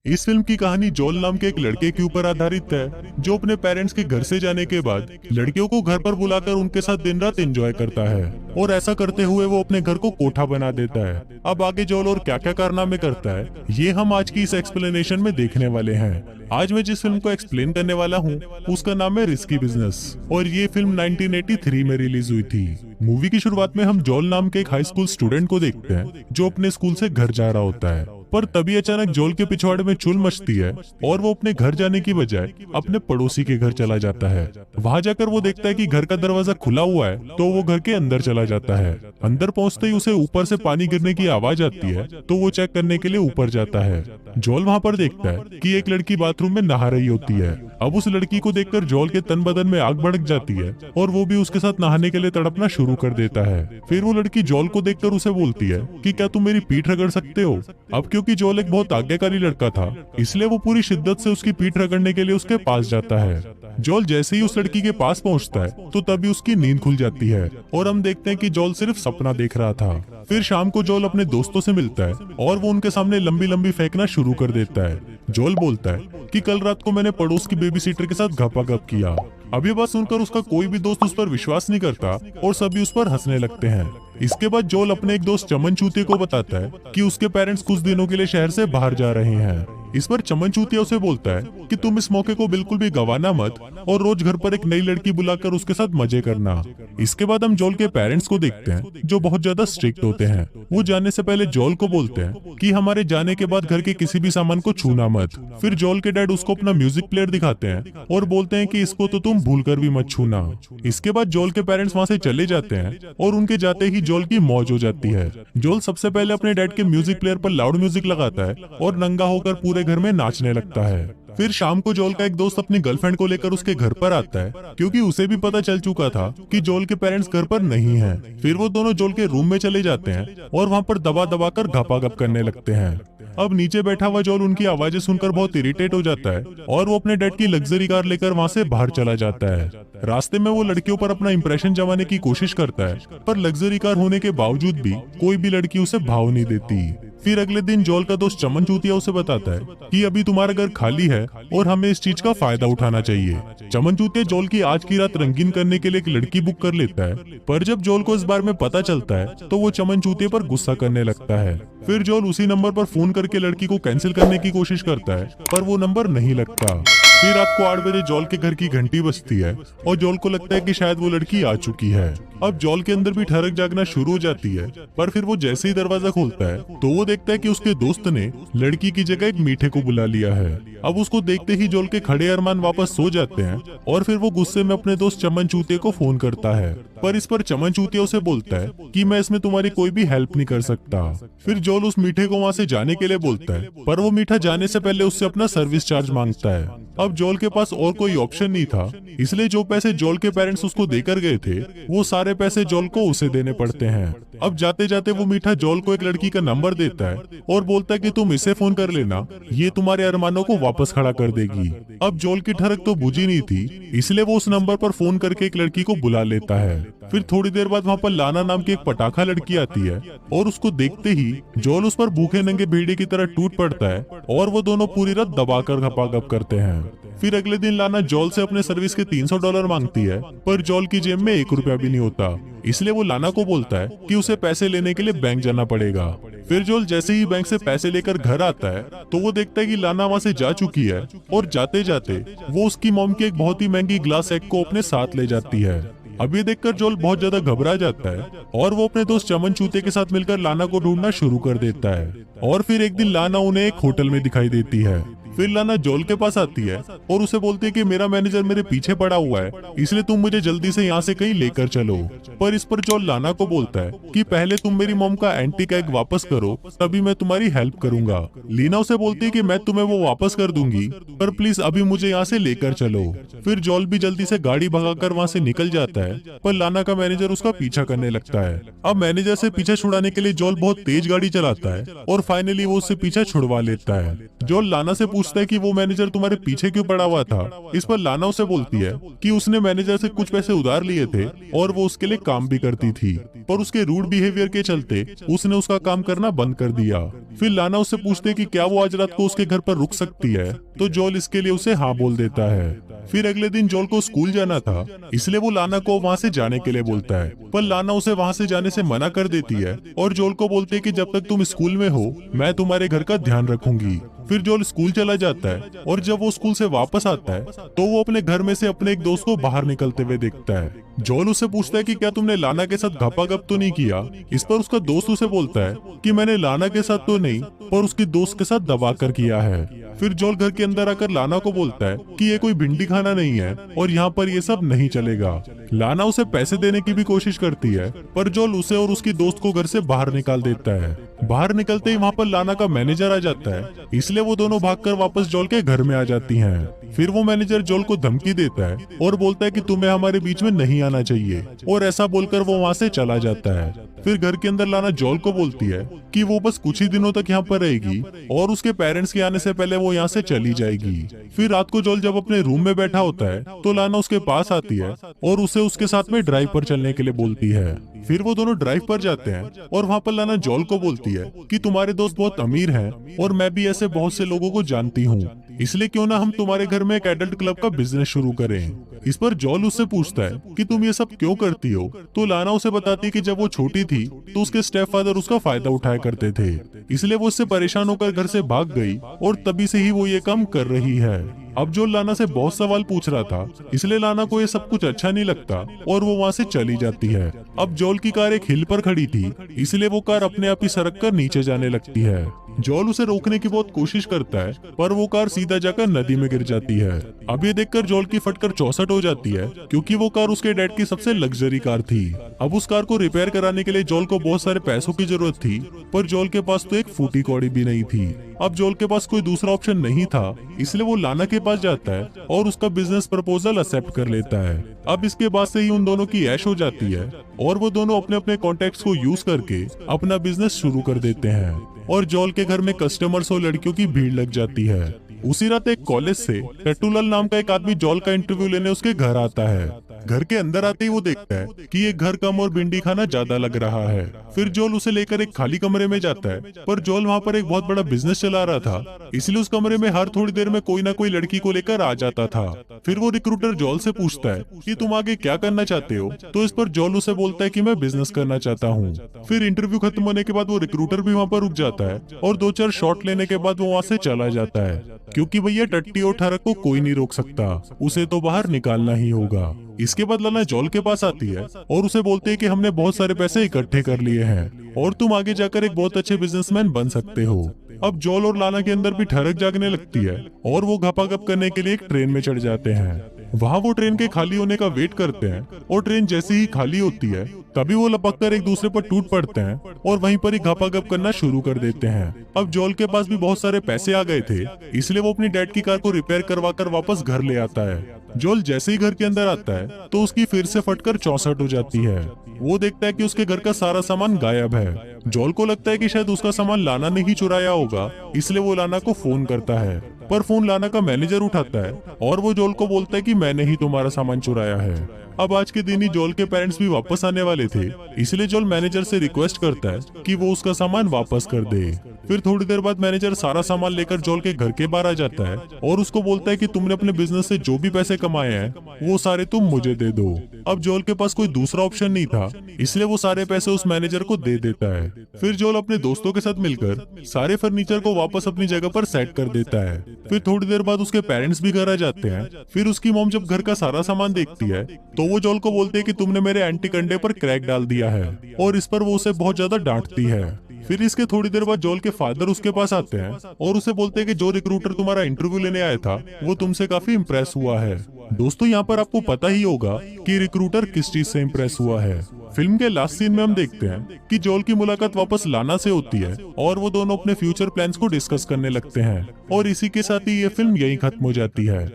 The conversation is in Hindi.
इस फिल्म की कहानी जोल नाम के एक लड़के के ऊपर आधारित है जो अपने पेरेंट्स के घर से जाने के बाद लड़कियों को घर पर बुलाकर उनके साथ दिन रात एंजॉय करता है और ऐसा करते हुए वो अपने घर को कोठा बना देता है। अब आगे जोल और क्या क्या कारनामे करता है ये हम आज की इस एक्सप्लेनेशन में देखने वाले हैं। आज मैं जिस फिल्म को एक्सप्लेन करने वाला हूँ उसका नाम है रिस्की बिजनेस और ये फिल्म 1983 में रिलीज हुई थी। मूवी की शुरुआत में हम जोल नाम के एक हाई स्कूल स्टूडेंट को देखते हैं जो अपने स्कूल से घर जा रहा होता है, पर तभी अचानक जोल के पिछवाड़े में चुल मचती है और वो अपने घर जाने की बजाय अपने पड़ोसी के घर चला जाता है। वहां जाकर वो देखता है कि घर का दरवाजा खुला हुआ है तो वो घर के अंदर चला जाता है। अंदर पहुंचते ही उसे ऊपर से पानी गिरने की आवाज आती है तो वो चेक करने के लिए ऊपर जाता है। जोल वहां पर देखता है कि एक लड़की बाथरूम में नहा रही होती है। अब उस लड़की को देखकर जोल के तन बदन में आग भड़क जाती है और वो भी उसके साथ नहाने के लिए तड़पना शुरू कर देता है। फिर वो लड़की जोल को देखकर उसे बोलती है कि क्या तुम मेरी पीठ रगड़ सकते हो। अब क्योंकि जोल एक बहुत आज्ञाकारी लड़का था इसलिए वो पूरी शिद्दत से उसकी पीठ रगड़ने के लिए उसके पास जाता है। जोल जैसे ही उस लड़की के पास पहुंचता है तो तभी उसकी नींद खुल जाती है और हम देखते हैं कि जोल सिर्फ सपना देख रहा था। फिर शाम को जोल अपने दोस्तों से मिलता है और वो उनके सामने लंबी लंबी फेंकना शुरू कर देता है। जोल बोलता है कि कल रात को मैंने पड़ोस की बेबी सीटर के साथ घपाघप किया। अब ये बात सुनकर उसका कोई भी दोस्त उस पर विश्वास नहीं करता और सभी उस पर हंसने लगते हैं। इसके बाद जोल अपने एक दोस्त चमन चूतिया को बताता है कि उसके पेरेंट्स कुछ दिनों के लिए शहर से बाहर जा रहे हैं। इस पर चमन चूतिया उसे बोलता है कि तुम इस मौके को बिल्कुल भी गंवाना मत और रोज घर पर एक नई लड़की बुलाकर उसके साथ मजे करना। इसके बाद हम जोल के पेरेंट्स को देखते हैं जो बहुत ज्यादा स्ट्रिक्ट होते हैं। वो जाने से पहले जोल को बोलते हैं कि हमारे जाने के बाद घर के किसी भी सामान को छूना मत। फिर जोल के डैड उसको अपना म्यूजिक प्लेयर दिखाते हैं और बोलते हैं कि इसको तो तुम भूलकर भी मत छूना। इसके बाद जोल के पेरेंट्स वहाँ से चले जाते हैं और उनके जाते ही जोल की मौज हो जाती है। जोल सबसे पहले अपने डैड के म्यूजिक प्लेयर पर लाउड म्यूजिक लगाता है और नंगा होकर पूरे घर में नाचने लगता है। फिर शाम को जोल का एक दोस्त अपनी गर्लफ्रेंड को लेकर उसके घर पर आता है क्योंकि उसे भी पता चल चुका था कि जोल के पेरेंट्स घर पर नहीं हैं। फिर वो दोनों जोल के रूम में चले जाते हैं और वहाँ पर दबा दबा कर घपाघप करने लगते हैं। अब नीचे बैठा हुआ जोल उनकी आवाजें सुनकर बहुत इरिटेट हो जाता है और वो अपने डैड की लग्जरी कार लेकर वहाँ से बाहर चला जाता है। रास्ते में वो लड़कियों पर अपना इंप्रेशन जमाने की कोशिश करता है पर लग्जरी कार होने के बावजूद भी कोई भी लड़की उसे भाव नहीं देती। फिर अगले दिन जोल का दोस्त चमन चूतिया उसे बताता है कि अभी तुम्हारा घर खाली है और हमें इस चीज का फायदा उठाना चाहिए। चमन चूतिया जोल की आज की रात रंगीन करने के लिए एक लड़की बुक कर लेता है, पर जब जोल को इस बारे में पता चलता है तो वो चमन चूतिया पर गुस्सा करने लगता है। फिर जोल उसी नंबर पर फोन करके लड़की को कैंसिल करने की कोशिश करता है पर वो नंबर नहीं लगता। फिर रात को 8 बजे जोल के घर की घंटी बजती है और जोल को लगता है कि शायद वो लड़की आ चुकी है। अब जोल के अंदर भी ठरक जागना शुरू हो जाती है, पर फिर वो जैसे ही दरवाजा खोलता है तो वो देखता है कि उसके दोस्त ने लड़की की जगह एक मीठे को बुला लिया है। अब उसको देखते ही जोल के खड़े अरमान वापस सो जाते हैं और फिर वो गुस्से में अपने दोस्त चमन चूतिया को फोन करता है, पर इस पर चमन चूतिया उसे बोलता है कि मैं इसमें तुम्हारी कोई भी हेल्प नहीं कर सकता। फिर जोल उस मीठे को वहाँ से जाने के लिए बोलता है, पर वो मीठा जाने से पहले उससे अपना सर्विस चार्ज मांगता है। अब जोल के पास और कोई ऑप्शन नहीं था, इसलिए जो पैसे जोल के पेरेंट्स उसको देकर गए थे वो सारे पैसे जोल को उसे देने पड़ते हैं। अब जाते जाते वो मीठा जोल को एक लड़की का नंबर देता है और बोलता है कि तुम इसे फोन कर लेना, ये तुम्हारे अरमानों को वापस खड़ा कर देगी। अब जोल की ठरक तो बुझी नहीं थी, इसलिए वो उस नंबर पर फोन करके एक लड़की को बुला लेता है। फिर थोड़ी देर बाद वहाँ पर लाना नाम की एक पटाखा लड़की आती है और उसको देखते ही जोल उस पर भूखे नंगे भेड़िए की तरह टूट पड़ता है और वो दोनों पूरी रात दबाकर घपाघप करते हैं। फिर अगले दिन लाना जोल से अपने सर्विस के $300 मांगती है, पर जोल की जेब में 1 रुपया भी नहीं होता, इसलिए वो लाना को बोलता है कि उसे पैसे लेने के लिए बैंक जाना पड़ेगा। फिर जोल जैसे ही बैंक से पैसे लेकर घर आता है तो वो देखता है कि लाना वहाँ से जा चुकी है और जाते जाते वो उसकी मॉम की एक बहुत ही महंगी ग्लास एग को अपने साथ ले जाती है। अब ये देखकर जोल बहुत ज्यादा घबरा जाता है और वो अपने दोस्त चमन चूते के साथ मिलकर लाना को ढूंढना शुरू कर देता है। और फिर एक दिन लाना उन्हें एक होटल में दिखाई देती है। फिर लाना जोल के पास आती है और उसे बोलती है कि मेरा मैनेजर मेरे पीछे पड़ा हुआ है, इसलिए तुम मुझे जल्दी से यहाँ से कहीं लेकर चलो। पर इस पर जोल लाना को बोलता है कि पहले तुम मेरी मॉम का एंटीक एग वापस करो, तभी मैं तुम्हारी हेल्प करूंगा। लीना उसे बोलती है कि मैं तुम्हें वो वापस कर दूंगी, पर प्लीज अभी मुझे यहाँ से लेकर चलो। फिर जोल भी जल्दी से गाड़ी भगाकर वहाँ से निकल जाता है, पर लाना का मैनेजर उसका पीछा करने लगता है। अब मैनेजर से पीछा छुड़ाने के लिए जोल बहुत तेज गाड़ी चलाता है और फाइनली वो उससे पीछा छुड़वा लेता है। जोल लाना से पूछता पूछता है कि वो मैनेजर तुम्हारे पीछे क्यों पड़ा हुआ था। इस पर लाना उसे बोलती है कि उसने मैनेजर से कुछ पैसे उधार लिए थे और वो उसके लिए काम भी करती थी, पर उसके रूड बिहेवियर के चलते उसने उसका काम करना बंद कर दिया। फिर लाना उससे पूछते है कि क्या वो आज रात को उसके घर पर रुक सकती है, तो जोल इसके लिए उसे हाँ बोल देता है। फिर अगले दिन जोल को स्कूल जाना था, इसलिए वो लाना को वहाँ से जाने के लिए बोलता है, पर लाना उसे वहाँ से जाने से मना कर देती है और जोल को बोलती है कि जब तक तुम स्कूल में हो मैं तुम्हारे घर का ध्यान रखूंगी। फिर जोल स्कूल चला जाता है और जब वो स्कूल से वापस आता है तो वो अपने घर में से अपने एक दोस्त को बाहर निकलते हुए देखता है। जोल उससे पूछता है कि क्या तुमने लाना के साथ घपाघप तो नहीं किया। इस पर उसका दोस्त उसे बोलता है कि मैंने लाना के साथ तो नहीं, पर उसकी दोस्त के साथ दबा कर किया है। फिर जोल घर के अंदर आकर लाना को बोलता है कि ये कोई भिंडी खाना नहीं है और यहाँ पर ये सब नहीं चलेगा। लाना उसे पैसे देने की भी कोशिश करती है, पर जोल उसे और उसकी दोस्त को घर से बाहर निकाल देता है। बाहर निकलते ही वहाँ पर लाना का मैनेजर आ जाता है, इसलिए वो दोनों भागकर वापस जोल के घर में आ जाती हैं। फिर वो मैनेजर जोल को धमकी देता है और बोलता है कि तुम्हें हमारे बीच में नहीं आना चाहिए, और ऐसा बोलकर वो वहाँ से चला जाता है। फिर घर के अंदर लाना जोल को बोलती है कि वो बस कुछ ही दिनों तक यहाँ पर रहेगी और उसके पेरेंट्स के आने से पहले वो यहाँ से चली जाएगी। फिर रात को जोल जब अपने रूम में बैठा होता है तो लाना उसके पास आती है और उसे उसके साथ में ड्राइव पर चलने के लिए बोलती है। फिर वो दोनों ड्राइव पर जाते हैं और वहाँ पर लाना जोल को बोलती है कि तुम्हारे दोस्त बहुत अमीर हैं और मैं भी ऐसे बहुत से लोगों को जानती हूँ, इसलिए क्यों ना हम तुम्हारे घर में एक एडल्ट क्लब का बिजनेस शुरू करें। इस पर जोल उससे पूछता है कि तुम ये सब क्यों करती हो, तो लाना उसे बताती है कि जब वो छोटी थी तो उसके स्टेप फादर उसका फायदा उठाया करते थे, इसलिए वो उससे परेशान होकर घर से भाग गई और तभी से ही वो ये काम कर रही है। अब जोल लाना से बहुत सवाल पूछ रहा था, इसलिए लाना को ये सब कुछ अच्छा नहीं लगता और वो वहाँ से चली जाती है। अब जोल की कार एक हिल पर खड़ी थी, इसलिए वो कार अपने आप ही सरक कर नीचे जाने लगती है। जोल उसे रोकने की बहुत कोशिश करता है, पर वो कार सीधा जाकर नदी में गिर जाती है। अब ये देखकर जोल की फटकर चौसट हो जाती है, क्योंकि वो कार उसके डैड की सबसे लग्जरी कार थी। अब उस कार को रिपेयर कराने के लिए जोल को बहुत सारे पैसों की जरूरत थी, पर जोल के पास तो एक फूटी कौड़ी भी नहीं थी। अब जोल के पास कोई दूसरा ऑप्शन नहीं था, इसलिए वो लाना के पास जाता है और उसका बिजनेस प्रपोजल एक्सेप्ट कर लेता है। अब इसके बाद से ही उन दोनों की ऐश हो जाती है और वो दोनों अपने अपने कॉन्टेक्ट्स को यूज करके अपना बिजनेस शुरू कर देते हैं और जोल के घर में कस्टमर्स और लड़कियों की भीड़ लग जाती है। उसी रात एक कॉलेज से टट्टूलाल नाम का एक आदमी जोल का इंटरव्यू लेने उसके घर आता है। घर के अंदर आते ही वो देखता है कि ये घर कम और भिंडी खाना ज्यादा लग रहा है। फिर जोल उसे लेकर एक खाली कमरे में जाता है, पर जोल वहाँ पर एक बहुत बड़ा बिजनेस चला रहा था, इसलिए उस कमरे में हर थोड़ी देर में कोई ना कोई लड़की को लेकर आ जाता था। फिर वो रिक्रूटर जोल से पूछता है कि तुम आगे क्या करना चाहते हो, तो इस पर जोल उसे बोलता है कि मैं बिजनेस करना चाहता हूँ। फिर इंटरव्यू खत्म होने के बाद वो रिक्रूटर भी वहाँ पर रुक जाता है और 2-4 शॉट लेने के बाद वो वहाँ से चला जाता है, क्योंकि भैया टट्टी और ठरक को कोई नहीं रोक सकता, उसे तो बाहर निकालना ही होगा। इसके बाद लाना जोल के पास आती है और उसे बोलते हैं कि हमने बहुत सारे पैसे इकट्ठे कर लिए हैं और तुम आगे जाकर एक बहुत अच्छे बिजनेसमैन बन सकते हो। अब जोल और लाना के अंदर भी ठरक जागने लगती है और वो घपाघप करने के लिए एक ट्रेन में चढ़ जाते हैं। वहाँ वो ट्रेन के खाली होने का वेट करते हैं और ट्रेन जैसे ही खाली होती है तभी वो लपककर एक दूसरे पर टूट पड़ते हैं और वहीं पर ही घपाघप करना शुरू कर देते हैं। अब जोल के पास भी बहुत सारे पैसे आ गए थे, इसलिए वो अपनी डैड की कार को रिपेयर करवाकर वापस घर ले आता है। जोल जैसे ही घर के अंदर आता है तो उसकी फिर से फटकर चौसट हो जाती है। वो देखता है कि उसके घर का सारा सामान गायब है। जोल को लगता है कि शायद उसका सामान लाना ने ही चुराया होगा, इसलिए वो लाना को फोन करता है, पर फोन लाना का मैनेजर उठाता है और वो जोल को बोलता है कि मैंने ही तुम्हारा सामान चुराया है। अब आज के दिन ही जोल के पेरेंट्स भी वापस आने वाले थे, इसलिए जोल मैनेजर से रिक्वेस्ट करता है कि वो उसका सामान वापस कर दे। फिर थोड़ी देर बाद मैनेजर सारा सामान लेकर जोल के घर के बाहर आ जाता है और उसको बोलता है कि तुमने अपने बिजनेस से जो भी पैसे कमाए हैं वो सारे तुम मुझे दे दो। अब जोल के पास कोई दूसरा ऑप्शन नहीं था, इसलिए वो सारे पैसे उस मैनेजर को दे देता है। फिर जोल अपने दोस्तों के साथ मिलकर सारे फर्नीचर को वापस अपनी जगह पर सेट कर देता है। फिर थोड़ी देर बाद उसके पेरेंट्स भी घर आ जाते हैं। फिर उसकी मॉम जब घर का सारा सामान देखती है तो वो जोल को बोलते है कि तुमने मेरे एंटी कंडे पर क्रैक डाल दिया है, और इस पर वो उसे बहुत ज्यादा डांटती है। फिर इसके थोड़ी देर बाद जोल के फादर उसके पास आते हैं और उसे बोलते हैं कि जो रिक्रूटर तुम्हारा इंटरव्यू लेने आया था वो तुमसे काफी इम्प्रेस हुआ है। दोस्तों, यहाँ पर आपको पता ही होगा कि रिक्रूटर किस चीज से इम्प्रेस हुआ है। फिल्म के लास्ट सीन में हम देखते हैं कि जोल की मुलाकात वापस लाना से होती है और वो दोनों अपने फ्यूचर प्लान्स को डिस्कस करने लगते हैं, और इसी के साथ ही ये फिल्म यहीं खत्म हो जाती है।